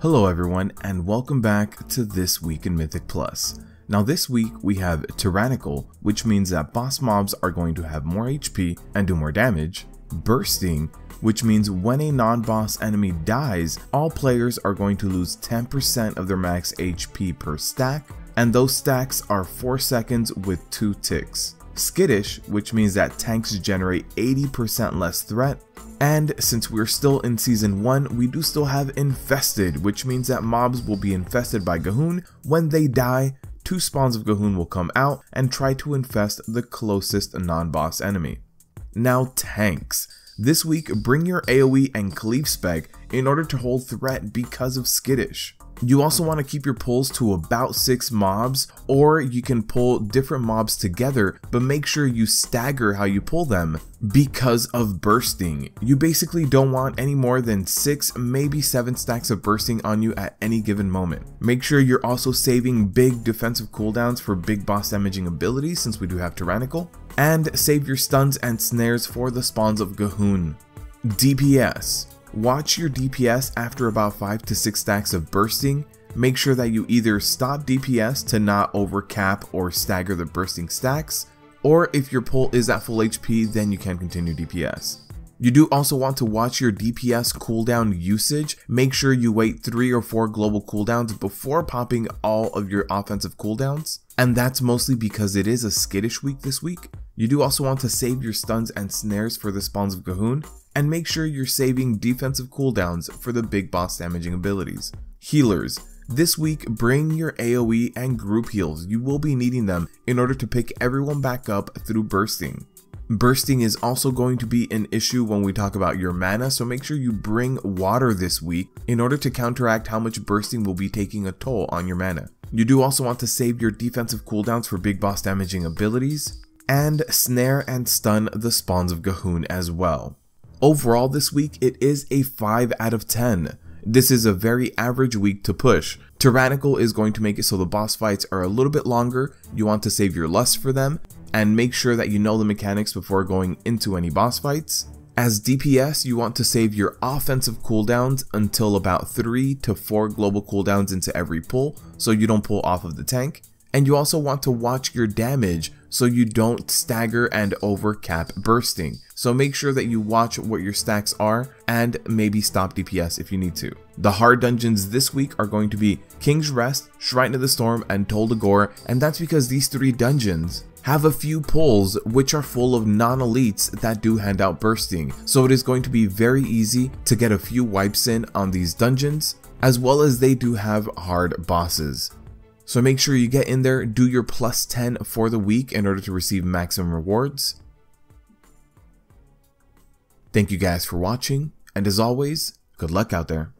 Hello everyone, and welcome back to This Week in Mythic Plus. Now this week we have Tyrannical, which means that boss mobs are going to have more HP and do more damage. Bursting, which means when a non-boss enemy dies, all players are going to lose 10% of their max HP per stack, and those stacks are 4 seconds with 2 ticks. Skittish, which means that tanks generate 80% less threat. And since we're still in Season 1, we do still have Infested, which means that mobs will be infested by Gahoon. When they die, 2 spawns of Gahoon will come out and try to infest the closest non-boss enemy. Now tanks. This week, bring your AoE and cleave spec in order to hold threat because of Skittish. You also want to keep your pulls to about 6 mobs, or you can pull different mobs together, but make sure you stagger how you pull them because of bursting. You basically don't want any more than 6, maybe 7 stacks of bursting on you at any given moment. Make sure you're also saving big defensive cooldowns for big boss damaging abilities, since we do have Tyrannical, and save your stuns and snares for the spawns of Gahoon. DPS. Watch your DPS after about 5 to 6 stacks of bursting. Make sure that you either stop DPS to not overcap or stagger the bursting stacks, or if your pull is at full HP, then you can continue DPS. You do also want to watch your DPS cooldown usage. Make sure you wait 3 or 4 global cooldowns before popping all of your offensive cooldowns, and that's mostly because it is a Skittish week this week. You do also want to save your stuns and snares for the spawns of Gahoon, and make sure you're saving defensive cooldowns for the big boss damaging abilities. Healers. This week, bring your AoE and group heals. You will be needing them in order to pick everyone back up through bursting. Bursting is also going to be an issue when we talk about your mana, so make sure you bring water this week in order to counteract how much bursting will be taking a toll on your mana. You do also want to save your defensive cooldowns for big boss damaging abilities, and snare and stun the spawns of Gahoon as well. Overall this week, it is a 5 out of 10. This is a very average week to push. Tyrannical is going to make it so the boss fights are a little bit longer. You want to save your lust for them, and make sure that you know the mechanics before going into any boss fights. As DPS, you want to save your offensive cooldowns until about 3 to 4 global cooldowns into every pull, so you don't pull off of the tank. And you also want to watch your damage so you don't stagger and overcap bursting. So make sure that you watch what your stacks are and maybe stop DPS if you need to. The hard dungeons this week are going to be King's Rest, Shrine of the Storm, and Tol Dagor, and that's because these 3 dungeons have a few pulls which are full of non-elites that do hand out bursting. So it is going to be very easy to get a few wipes in on these dungeons, as well as they do have hard bosses. So make sure you get in there, do your plus 10 for the week in order to receive maximum rewards. Thank you guys for watching, and as always, good luck out there.